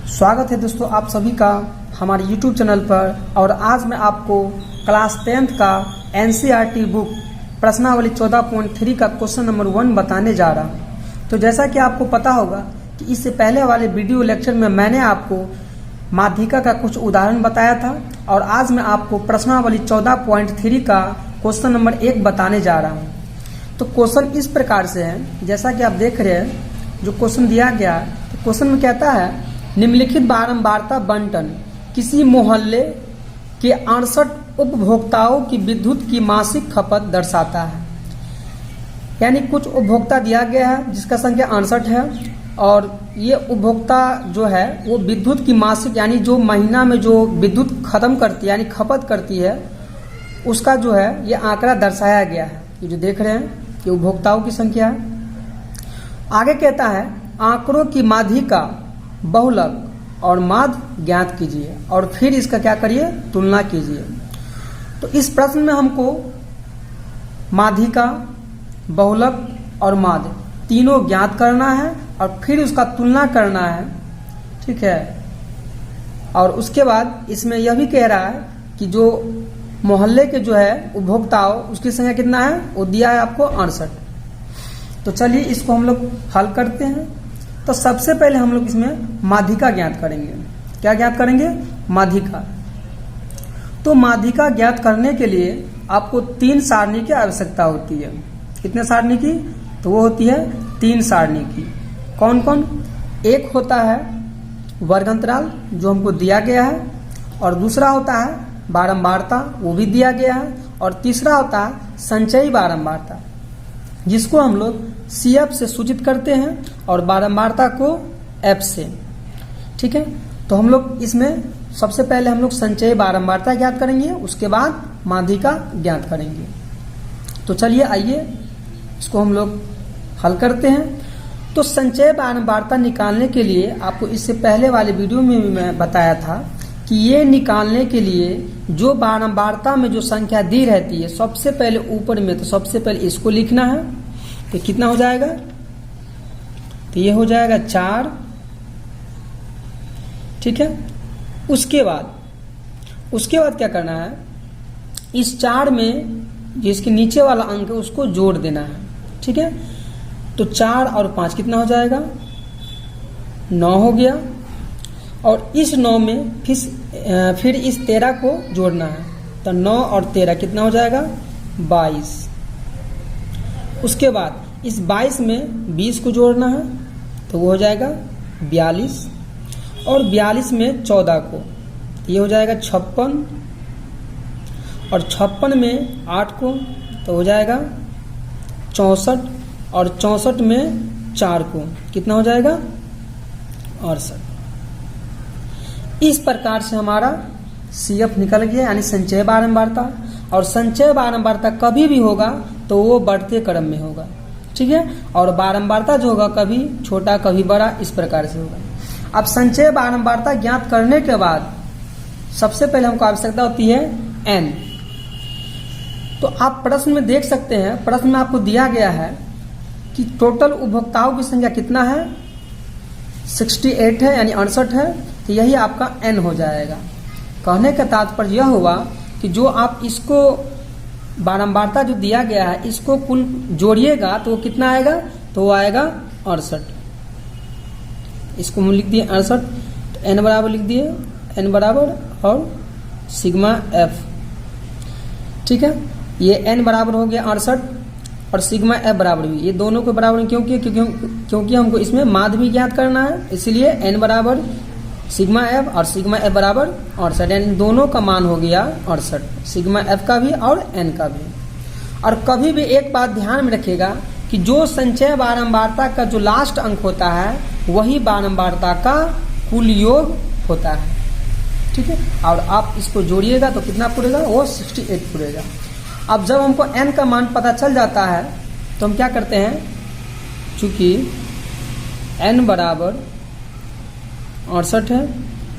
स्वागत है दोस्तों आप सभी का हमारे YouTube चैनल पर। और आज मैं आपको क्लास 10th का NCERT बुक प्रश्नावली 14.3 का क्वेश्चन नंबर 1 बताने जा रहा हूँ। तो जैसा कि आपको पता होगा कि इससे पहले वाले वीडियो लेक्चर में मैंने आपको माध्यिका का कुछ उदाहरण बताया था और आज मैं आपको प्रश्नावली 14.3 का क्वेश्चन नंबर 1 बताने जा रहा हूँ। तो क्वेश्चन इस प्रकार से है, जैसा कि आप देख रहे हैं जो क्वेश्चन दिया गया है। तो क्वेश्चन में कहता है निम्नलिखित बारंबारता बंटन किसी मोहल्ले के 68 उपभोक्ताओं की विद्युत की मासिक खपत दर्शाता है। यानी कुछ उपभोक्ता दिया गया है जिसका संख्या 68 है और ये उपभोक्ता जो है वो विद्युत की मासिक यानी जो महीना में जो विद्युत खत्म करती है यानी खपत करती है उसका जो है ये आंकड़ा दर्शाया गया है। ये जो देख रहे हैं कि उपभोक्ताओं की संख्या है। आगे कहता है आंकड़ों की माध्यिका बहुलक और माध्य ज्ञात कीजिए और फिर इसका क्या करिए तुलना कीजिए। तो इस प्रश्न में हमको माध्यिका बहुलक और माध्य तीनों ज्ञात करना है और फिर उसका तुलना करना है, ठीक है। और उसके बाद इसमें यह भी कह रहा है कि जो मोहल्ले के जो है उपभोक्ताओं उसकी संख्या कितना है वो दिया है आपको 68। तो चलिए इसको हम लोग हल करते हैं। तो सबसे पहले हम लोग इसमें माध्यिका ज्ञात करेंगे। क्या ज्ञात करेंगे? माध्यिका। तो माध्यिका ज्ञात करने के लिए आपको 3 सारणी की आवश्यकता होती है। कितने सारणी की? तो वो होती है 3 सारणी की। कौन कौन? एक होता है वर्गांतराल जो हमको दिया गया है और दूसरा होता है बारंबारता वो भी दिया गया है और तीसरा होता है संचयी बारंबारता जिसको हम लोग CF से सूचित करते हैं और बारंबारता को F से, ठीक है। तो हम लोग इसमें सबसे पहले हम लोग संचयी बारंबारता ज्ञात करेंगे, उसके बाद माध्यिका ज्ञात करेंगे। तो चलिए आइए इसको हम लोग हल करते हैं। तो संचयी बारंबारता निकालने के लिए आपको इससे पहले वाले वीडियो में भी मैं बताया था कि ये निकालने के लिए जो बारंबारता में जो संख्या दी रहती है सबसे पहले ऊपर में तो सबसे पहले इसको लिखना है। तो कितना हो जाएगा? तो ये हो जाएगा 4, ठीक है। उसके बाद क्या करना है? इस 4 में जिसके नीचे वाला अंक है उसको जोड़ देना है, ठीक है। तो 4 और 5 कितना हो जाएगा? 9 हो गया। और इस 9 में फिर इस 13 को जोड़ना है। तो 9 और 13 कितना हो जाएगा? 22। उसके बाद इस 22 में 20 को जोड़ना है तो वो हो जाएगा 42 और 42 में 14 को ये हो जाएगा 56 और 56 में 8 को तो हो जाएगा 64 और 64 में 4 को कितना हो जाएगा? 68। इस प्रकार से हमारा CF निकल गया यानी संचय बारंबारता। और संचय बारंबारता कभी भी होगा तो वो बढ़ते क्रम में होगा, ठीक है। और बारंबारता जो होगा कभी छोटा कभी बड़ा इस प्रकार से होगा। अब संचय बारंबारता ज्ञात करने के बाद सबसे पहले हमको आवश्यकता होती है N। तो आप प्रश्न में देख सकते हैं, प्रश्न में आपको दिया गया है कि टोटल उपभोक्ताओं की संख्या कितना है? 68 है यानी 68 है। तो यही आपका N हो जाएगा। कहने का तात्पर्य यह हुआ कि जो आप इसको बारंबारता जो दिया गया है इसको कुल जोड़िएगा तो वो कितना आएगा? तो वो आएगा 68। इसको हम लिख दिए 68। तो N बराबर लिख दिए N बराबर और सिग्मा F, ठीक है। ये N बराबर हो गया 68 और सिग्मा F बराबर भी ये दोनों के बराबर क्योंकि हमको इसमें माध्य भी ज्ञात करना है, इसलिए N बराबर सिग्मा F और सिग्मा F बराबर 68 यानी दोनों का मान हो गया 68, सिग्मा F का भी और N का भी। और कभी भी एक बात ध्यान में रखिएगा कि जो संचय बारंबारता का जो लास्ट अंक होता है वही बारंबारता का कुल योग होता है, ठीक है। और आप इसको जोड़िएगा तो कितना पूरेगा? वो 68 पूरेगा। अब जब हमको N का मान पता चल जाता है तो हम क्या करते हैं, चूंकि N बराबर 68 है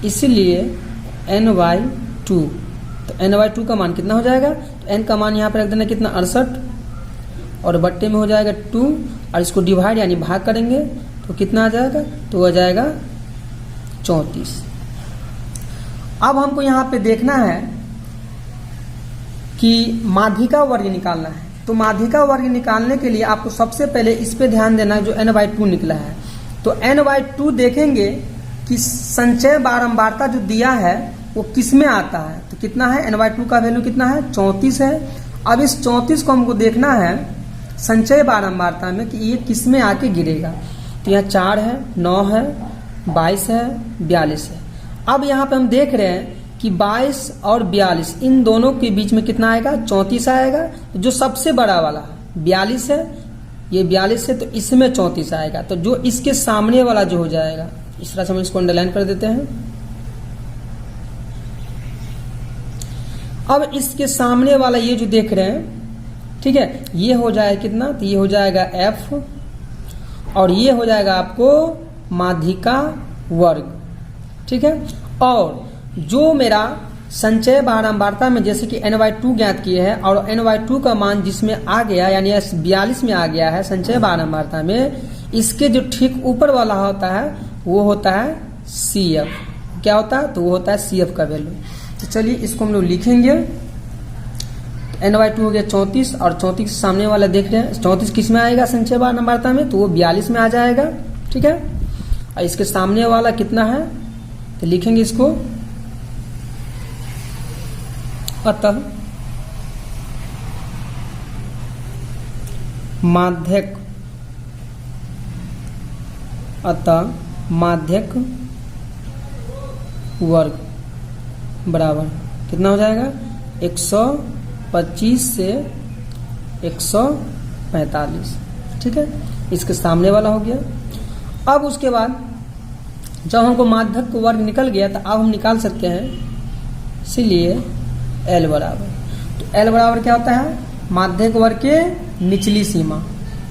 इसीलिए N/2। तो N/2 का मान कितना हो जाएगा? तो N का मान यहाँ पर रख देना कितना? 68 और बट्टे में हो जाएगा 2 और इसको डिवाइड यानी भाग करेंगे तो कितना आ जाएगा? तो आ जाएगा 34। अब हमको यहाँ पे देखना है कि माध्यिका वर्ग निकालना है। तो माध्यिका वर्ग निकालने के लिए आपको सबसे पहले इस पे ध्यान देना है जो n/2 निकला है। तो n/2 देखेंगे कि संचय बारंबारता जो दिया है वो किस में आता है। तो कितना है, n/2 का वैल्यू कितना है, 34 है। अब इस 34 को हमको देखना है संचय बारंबारता में कि ये किस में आके गिरेगा। तो यहाँ 4 है, 9 है, 22 है, 42 है। अब यहाँ पे हम देख रहे हैं कि 22 और 42 इन दोनों के बीच में कितना आएगा, 34 आएगा। जो सबसे बड़ा वाला 42 है, ये 42 है, तो इसमें 34 आएगा। तो जो इसके सामने वाला जो हो जाएगा, इस तरह से हम इसको अंडरलाइन कर देते हैं। अब इसके सामने वाला ये जो देख रहे हैं, ठीक है, ये हो जाएगा कितना, तो ये हो जाएगा f, और ये हो जाएगा आपको माध्यिका वर्ग, ठीक है। और जो मेरा संचय बारंबारता में जैसे कि n/2 ज्ञात किए हैं और n/2 का मान जिसमें आ गया यानी 42 में आ गया है संचय बारंबारता में, इसके जो ठीक ऊपर वाला होता है वो होता है CF। क्या होता है, तो वो होता है CF का वैल्यू। तो चलिए इसको हम लोग लिखेंगे। n/2 हो गया 34 और 34 के सामने वाला देख रहे हैं 34 किस में आएगा संचय बारंबारता में, तो वो 42 में आ जाएगा, ठीक है। और इसके सामने वाला कितना है, तो लिखेंगे इसको, अतः माध्यक वर्ग बराबर कितना हो जाएगा, 125 से 145, ठीक है। इसके सामने वाला हो गया। अब उसके बाद जब हमको माध्यक वर्ग निकल गया तो अब हम निकाल सकते हैं, इसीलिए L बराबर, तो L बराबर क्या होता है, माध्यक वर्ग के निचली सीमा।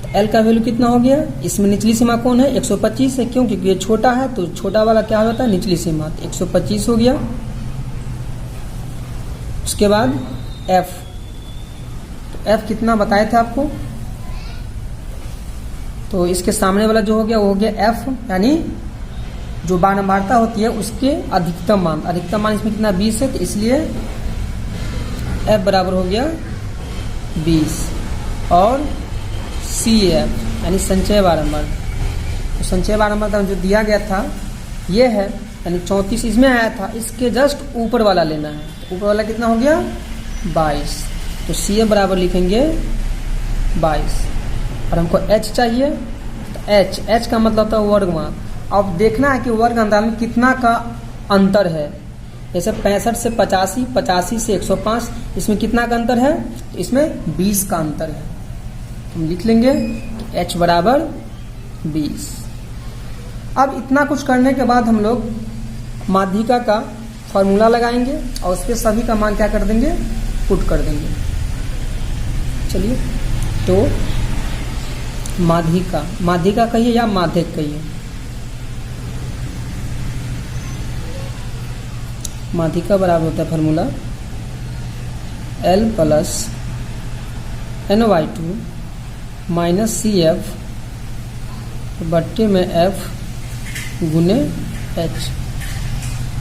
तो L का वैल्यू कितना हो गया, इसमें निचली सीमा कौन है, 125 है। क्यों, क्योंकि ये छोटा है, तो छोटा वाला क्या होता है, निचली सीमा, तो 125 हो गया। उसके बाद F, तो F कितना बताए थे आपको, तो इसके सामने वाला जो हो गया वो हो गया F, यानी जो बारंबारता होती है उसके अधिकतम मान। अधिकतम मान इसमें कितना, 20 है, तो इसलिए F बराबर हो गया 20। और CF यानी संचय बारंबारता, तो संचय बारंबारता जो दिया गया था ये है, यानी 34 इसमें आया था, इसके जस्ट ऊपर वाला लेना है। तो ऊपर वाला कितना हो गया, 22। तो CF बराबर लिखेंगे 22। और हमको H चाहिए, तो H का मतलब होता है वर्गमान। अब देखना है कि वर्ग अंतराल में कितना का अंतर है। जैसे 65 से 85, 85 से 105, इसमें कितना का अंतर है, तो इसमें 20 का अंतर है। हम लिख लेंगे H बराबर 20। अब इतना कुछ करने के बाद हम लोग माध्यिका का फॉर्मूला लगाएंगे और उस पर सभी का मान क्या कर देंगे, पुट कर देंगे। चलिए, तो माध्यिका कहिए या माध्यक कहिए, माध्यिका बराबर होता है formula L plus n/2 minus CF बट्टे में F गुने H।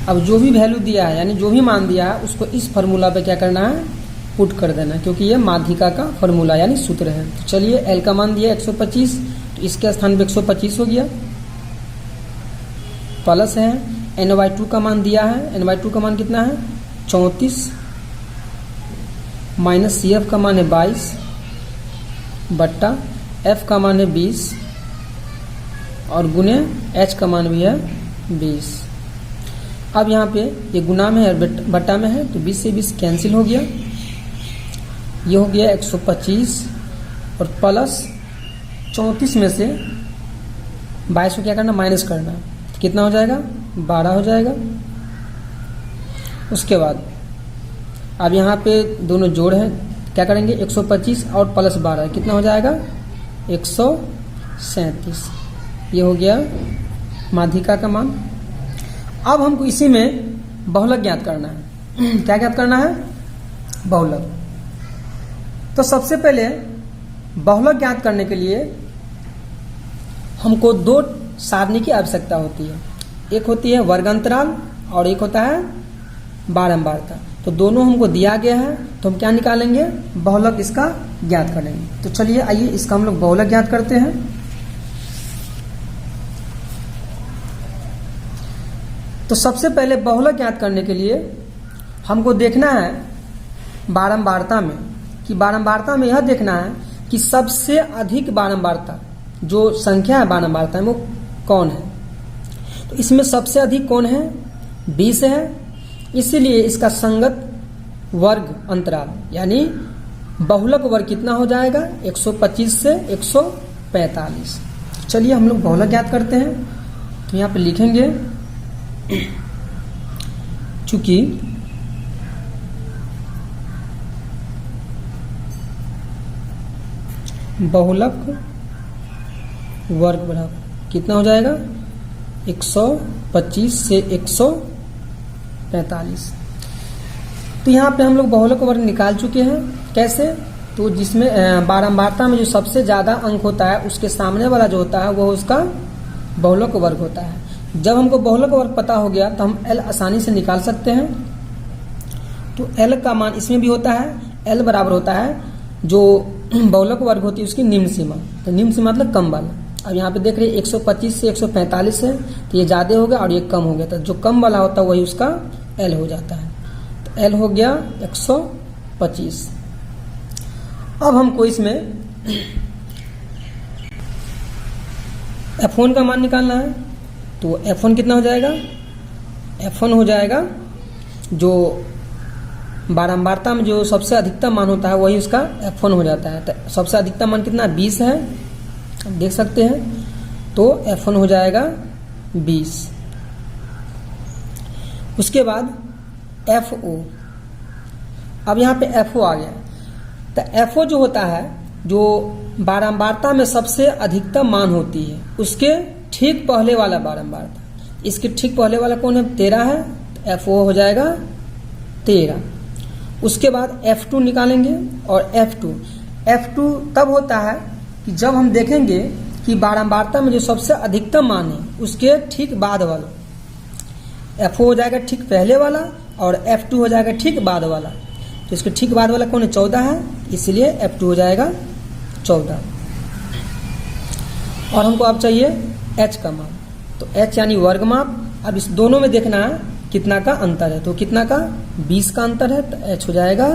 अब जो भी वैल्यू दिया है यानी जो भी मान दिया है उसको इस फार्मूला पे क्या करना है, पुट कर देना, क्योंकि ये माध्यिका का फार्मूला यानी सूत्र है। तो चलिए L का मान दिया 125, तो इसके स्थान पे 125 हो गया, प्लस है n/2 का मान दिया है, n/2 का मान कितना है 34, माइनस CF का मान है 22 बट्टा F का मान है 20 और गुने H का मान भी है 20। अब यहाँ पे ये गुना में है बट्टा में है, तो 20 से 20 कैंसिल हो गया, ये हो गया 125 और प्लस 34 में से 22 को क्या करना, माइनस करना, तो कितना हो जाएगा, 12 हो जाएगा। उसके बाद अब यहाँ पे दोनों जोड़ है, क्या करेंगे 125 और प्लस 12 कितना हो जाएगा 137। ये हो गया माध्यिका का मान। अब हमको इसी में बहुलक ज्ञात करना है। क्या ज्ञात करना है, बहुलक। तो सबसे पहले बहुलक ज्ञात करने के लिए हमको दो सारणी की आवश्यकता होती है। एक होती है वर्ग अंतराल और एक होता है बारंबारता। तो दोनों हमको दिया गया है, तो हम क्या निकालेंगे, बहुलक इसका ज्ञात करेंगे। तो चलिए आइए इसका हम लोग बहुलक ज्ञात करते हैं। तो सबसे पहले बहुलक ज्ञात करने के लिए हमको देखना है बारंबारता में, कि बारंबारता में यह देखना है कि सबसे अधिक बारंबारता जो संख्या है बारंबारता में वो कौन है। तो इसमें सबसे अधिक कौन है, 20 है, इसीलिए इसका संगत वर्ग अंतराल यानी बहुलक वर्ग कितना हो जाएगा, 125 से 145। चलिए हम लोग बहुलक ज्ञात करते हैं। तो यहाँ पे लिखेंगे, चूंकि बहुलक वर्ग बराबर कितना हो जाएगा, 125 से 145। तो यहाँ पे हम लोग बहुलक वर्ग निकाल चुके हैं। कैसे, तो जिसमें बारंबारता में जो सबसे ज्यादा अंक होता है उसके सामने वाला जो होता है वो उसका बहुलक वर्ग होता है। जब हमको बहुलक वर्ग पता हो गया तो हम L आसानी से निकाल सकते हैं। तो L का मान इसमें भी होता है, L बराबर होता है जो बहुलक वर्ग होती है उसकी निम्न सीमा। तो निम्न सीमा मतलब कम वाला। अब यहाँ पे देख रहे हैं 125 से 145 है, तो ये ज्यादा हो गया और ये कम हो गया। तो जो कम वाला होता है वही उसका L हो जाता है। तो L हो गया 125। अब हमको इसमें F1 का मान निकालना है। तो F1 कितना हो जाएगा, F1 हो जाएगा जो बारंबारता में जो सबसे अधिकतम मान होता है वही उसका F1 हो जाता है। तो सबसे अधिकतम मान कितना, 20 है, आप देख सकते हैं। तो F1 हो जाएगा 20। उसके बाद FO, अब यहाँ पे FO आ गया। तो FO जो होता है जो बारंबारता में सबसे अधिकतम मान होती है उसके ठीक पहले वाला बारंबारता, इसके ठीक पहले वाला कौन है, 13 है। तो FO हो जाएगा 13। उसके बाद F2 निकालेंगे। और F2 तब होता है कि जब हम देखेंगे कि बारंबारता में जो सबसे अधिकतम मान है उसके ठीक बाद वाला, FO हो जाएगा ठीक पहले वाला और F2 हो जाएगा ठीक बाद वाला। तो इसके ठीक बाद वाला कौन है, 14 है, इसलिए F2 हो जाएगा 14। और हमको अब चाहिए H का मान। तो H यानी वर्ग माप। अब इस दोनों में देखना है कितना का अंतर है। तो कितना का, 20 का अंतर है। तो H हो जाएगा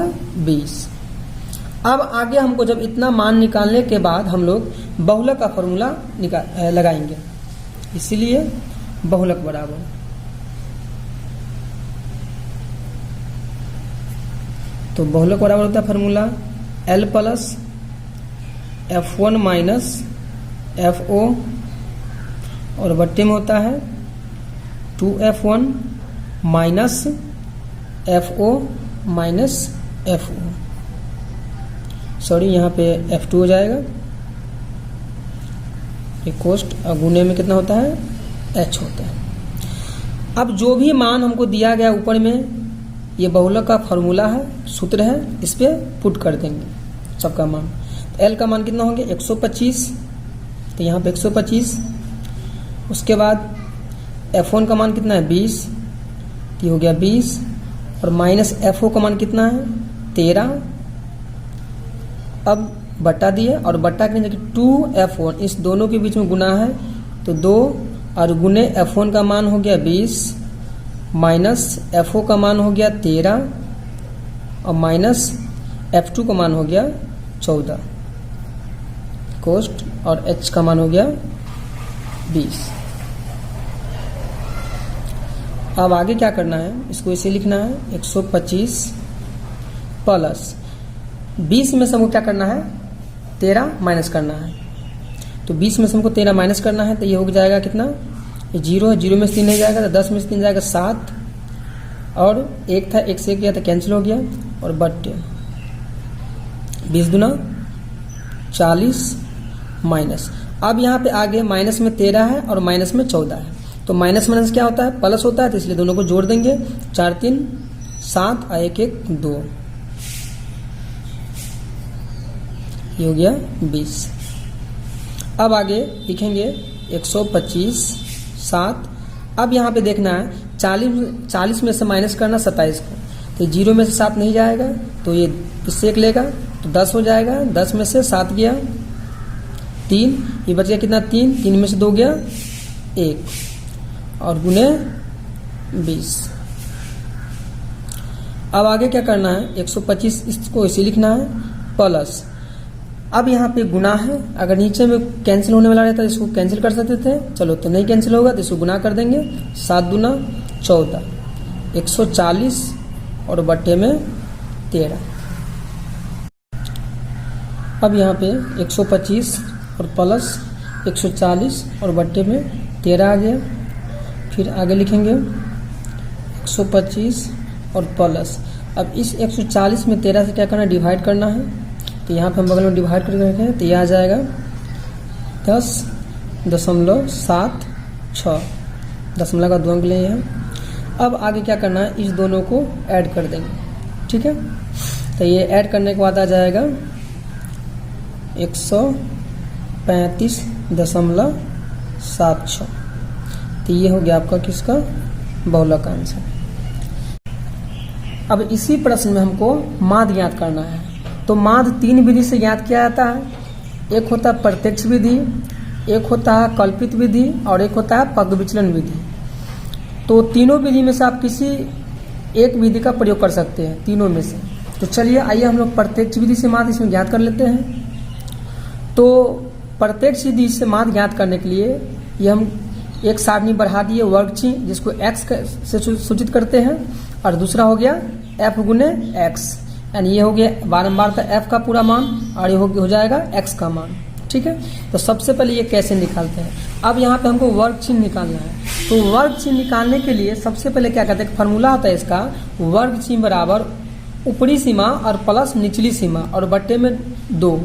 20। अब आगे हमको जब इतना मान निकालने के बाद हम लोग बहुलक का फॉर्मूला लगाएंगे। इसीलिए बहुलक बराबर, तो बहुलक बराबर होता है formula L plus F1 minus FO और बट्टे में होता है 2F1 minus FO minus FO, sorry यहाँ पे F2 हो जाएगा। ये कोष्ट गुणे में कितना होता है, H होता है। अब जो भी मान हमको दिया गया ऊपर में, ये बहुलक का फॉर्मूला है, सूत्र है, इस पे पुट कर देंगे सबका मान। तो L का मान कितना होंगे, 125। तो यहाँ पे 125। उसके बाद F1 का मान कितना है, 20। तो ये हो गया 20 और माइनस FO का मान कितना है, 13। अब बट्टा दिए और बट्टा के नीचे 2F1, इस दोनों के बीच में गुना है तो 2 और गुने F1 का मान हो गया 20 माइनस FO का मान हो गया 13 और माइनस F2 का मान हो गया 14 कोष्ट और H का मान हो गया 20। अब आगे क्या करना है, इसको इसे लिखना है 125 प्लस 20 में से हमको क्या करना है, 13 माइनस करना है। तो 20 में से हमको 13 माइनस करना है तो ये हो जाएगा कितना, 0 है, 0 में से 3 नहीं जाएगा तो 10 में से 3 जाएगा 7 और 1 था, 1 से गया तो कैंसिल हो गया और बट्टे 20 दूना 40 माइनस। अब यहाँ पे आगे माइनस में 13 है और माइनस में 14 है। तो माइनस माइनस क्या होता है, प्लस होता है, तो इसलिए दोनों को जोड़ देंगे। 4 3 7 और 1 1 2, ये हो गया 20। अब आगे लिखेंगे 125 7 अब यहाँ पे देखना है 40 में से माइनस करना 27 को, तो 0 में से 7 नहीं जाएगा तो ये इससे 1 लेगा तो 10 हो जाएगा। 10 में से 7 गया 3, ये बच गया कितना 3 में से 2 गया 1 और गुने 20। अब आगे क्या करना है 125 इसको इसे लिखना है प्लस। अब यहाँ पे गुना है, अगर नीचे में कैंसिल होने वाला रहता है इसको कैंसिल कर सकते थे, चलो तो नहीं कैंसिल होगा तो इसको गुना कर देंगे। 7 दूना 14, 140 और बट्टे में 13। अब यहाँ पे 125 और प्लस 140 और बट्टे में 13 आ गया। फिर आगे लिखेंगे 125 और प्लस। अब इस 140 में 13 से क्या करना है डिवाइड करना है, तो यहाँ पे हम बगल में डिवाइड करके रखें तो यह आ जाएगा 10.76 दशमलव का 2 अंक ले है। अब आगे क्या करना है इस दोनों को ऐड कर देंगे, ठीक है। तो ये ऐड करने के बाद आ जाएगा 135.76। तो ये हो गया आपका किसका बहुलक आंसर। अब इसी प्रश्न में हमको माध्य ज्ञात करना है। तो माध्य 3 विधि से ज्ञात किया जाता है। एक होता है प्रत्यक्ष विधि, एक होता है कल्पित विधि और एक होता है पग विचलन विधि। तो तीनों विधि में से आप किसी एक विधि का प्रयोग कर सकते हैं, तीनों में से। तो चलिए आइए हम लोग प्रत्यक्ष विधि से माध्य इसमें ज्ञात कर लेते हैं। तो प्रत्यक्ष विधि से माध्य ज्ञात करने के लिए ये हम एक सारणी बढ़ा दिए वर्ग चिन्ह जिसको x से सूचित करते हैं, और दूसरा हो गया f गुने x, यानी ये हो गया बारंबार का f का पूरा मान और ये हो जाएगा x का मान, ठीक है। तो सबसे पहले ये कैसे निकालते हैं। अब यहाँ पे हमको वर्ग चिन्ह निकालना है। तो वर्ग चिन्ह निकालने के लिए सबसे पहले क्या करते हैं, फॉर्मूला होता है इसका, वर्ग चिन्ह बराबर ऊपरी सीमा और प्लस निचली सीमा और बट्टे में 2।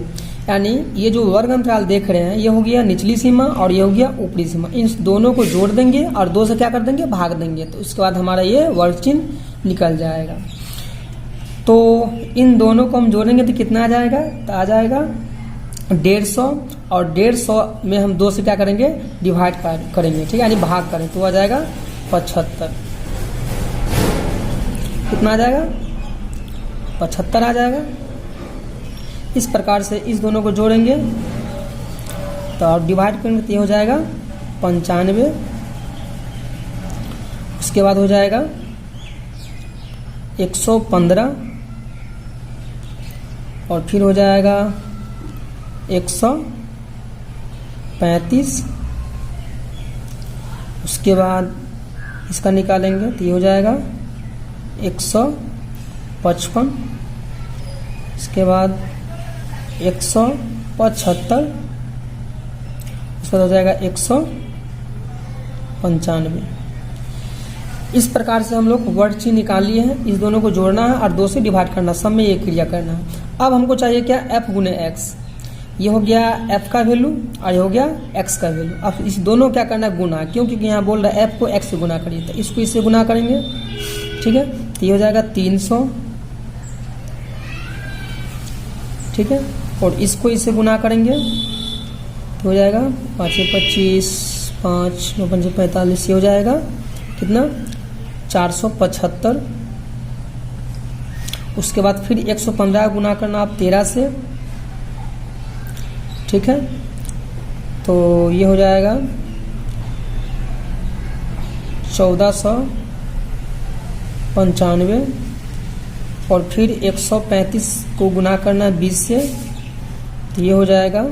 यानी ये जो वर्ग अंतराल देख रहे हैं ये हो गया निचली सीमा और ये हो गया ऊपरी सीमा। इन दोनों को जोड़ देंगे और 2 से क्या कर देंगे भाग देंगे, तो उसके बाद हमारा ये वर्ग चिन्ह निकल जाएगा। तो इन दोनों को हम जोड़ेंगे तो कितना आ जाएगा, तो आ जाएगा 150 और 150 में हम 2 से क्या करेंगे डिवाइड करेंगे, ठीक है, यानी भाग करें तो आ जाएगा 75। कितना आ जाएगा 75 आ जाएगा। इस प्रकार से इस दोनों को जोड़ेंगे तो आप डिवाइड करेंगे तो ये हो जाएगा 95। उसके बाद हो जाएगा 115 और फिर हो जाएगा 135। उसके बाद इसका निकालेंगे तो ये हो जाएगा 155। इसके बाद 175। उसके बाद हो जाएगा 195। इस प्रकार से हम लोग वर्ग चिन्ह निकाल लिए हैं। इस दोनों को जोड़ना है और 2 से डिवाइड करना, सब में ये क्रिया करना है। अब हमको चाहिए क्या f गुने x। ये हो गया f का वैल्यू और ये हो गया x का वैल्यू। अब इस दोनों क्या करना है गुना, क्योंकि यहाँ बोल रहा है f को x से गुना करिए, तो इसको इससे गुना करेंगे, ठीक है। तो ये हो जाएगा 300, ठीक है, और इसको इससे गुना करेंगे तो हो जाएगा 5 25, 5 9 5 45, ये हो जाएगा कितना 475। उसके बाद फिर 115 गुना करना आप 13 से, ठीक है, तो ये हो जाएगा 1495 और फिर 135 को गुना करना है 20 से, तो ये हो जाएगा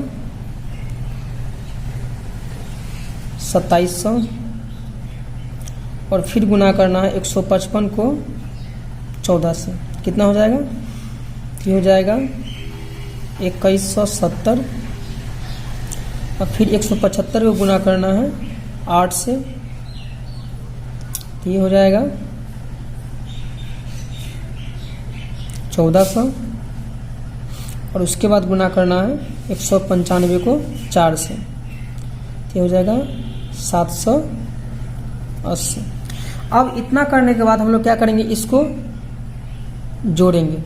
2700 और फिर गुना करना है 155 को 14 से, कितना हो जाएगा, ये हो जाएगा 2170 और फिर 175 को गुना करना है 8 से, तो ये हो जाएगा 1400 और उसके बाद गुना करना है 195 को 4 से, तो ये हो जाएगा 780। अब इतना करने के बाद हम लोग क्या करेंगे, इसको जोड़ेंगे,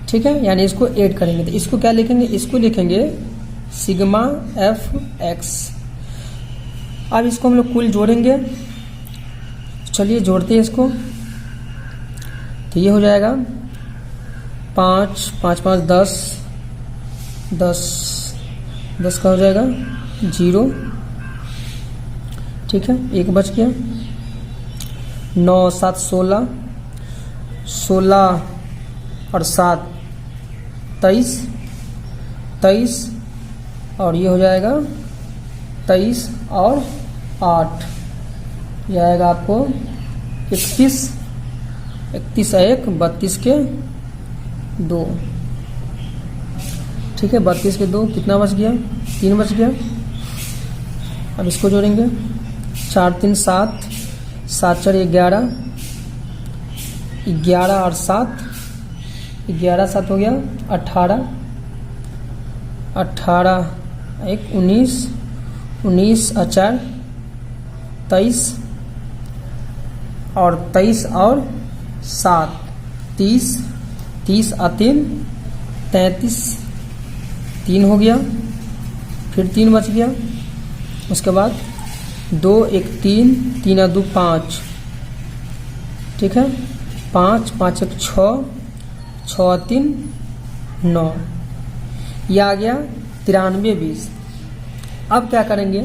ठीक है, यानी इसको ऐड करेंगे। तो इसको क्या लिखेंगे, इसको लिखेंगे सिग्मा एफ एक्स। अब इसको हम लोग कुल जोड़ेंगे चलिए जोड़ते हैं इसको। तो ये हो जाएगा 5 5 5 10 10 10 का हो जाएगा 0, ठीक है, 1 बच गया। 9 7 16, 16 और 7 23, 23 और ये हो जाएगा 23 और 8, यह आएगा आपको 31, 31 1 32 के 2, ठीक है, 32 के 2 कितना बच गया, 3 बच गया। अब इसको जोड़ेंगे, 4 3 7, 7 4 11, 11 और 7, 11 7 हो गया 18, 18 1 19, 19 और 4 23 और 23 और 7 30, 30 और 3 33, 3 हो गया, फिर 3 बच गया। उसके बाद 2 1 3, 3 और 2 5, ठीक है, 5 5 1 6, 6 और 3 9, यह आ गया 93 20। अब क्या करेंगे,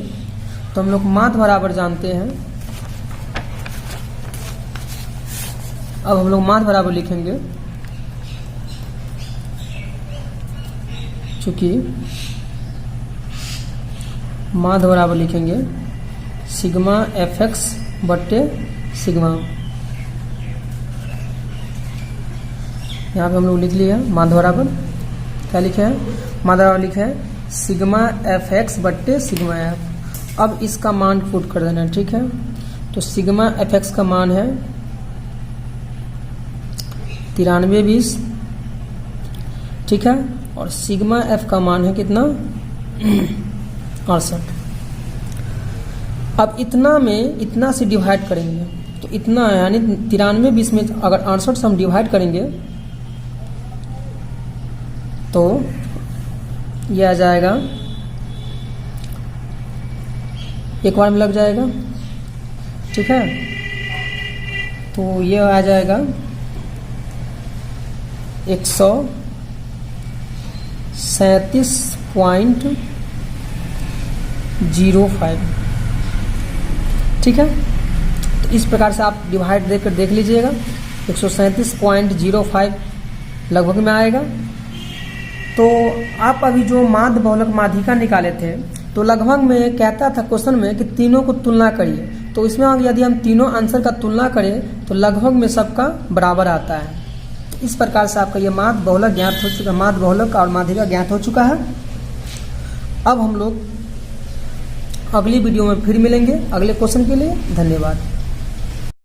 तो हम लोग माध्य बराबर जानते हैं। अब हम लोग माध्य बराबर लिखेंगे, चूंकि माध्य बराबर लिखेंगे सिग्मा fx बट्टे सिग्मा, यहाँ पे हम लोग लिख लिया माध्य बराबर, क्या लिखे हैं, माध्य बराबर लिखे हैं सिग्मा fx बट्टे सिग्मा f। अब इसका मान पुट कर देना, ठीक है। तो सिग्मा fx का मान है 93 20, ठीक है, और सिग्मा f का मान है कितना 68। अब इतना में इतना से डिवाइड करेंगे, तो इतना यानी 93 20 में अगर 68 से हम डिवाइड करेंगे तो यह आ जाएगा, एक बार में लग जाएगा, ठीक है। तो ये आ जाएगा 137.05, ठीक है। तो इस प्रकार से आप डिवाइड देकर देख लीजिएगा, 137.05 लगभग में आएगा। तो आप अभी जो माध्य बहुलक माध्यिका निकाले थे, तो लगभग में कहता था क्वेश्चन में कि तीनों को तुलना करिए, तो इसमें यदि हम तीनों आंसर का तुलना करें तो लगभग में सबका बराबर आता है। इस प्रकार से आपका ये माध्य बहुलक ज्ञात हो चुका, माध्य बहुलक और माध्यिका ज्ञात हो चुका है। अब हम लोग अगली वीडियो में फिर मिलेंगे अगले क्वेश्चन के लिए। धन्यवाद।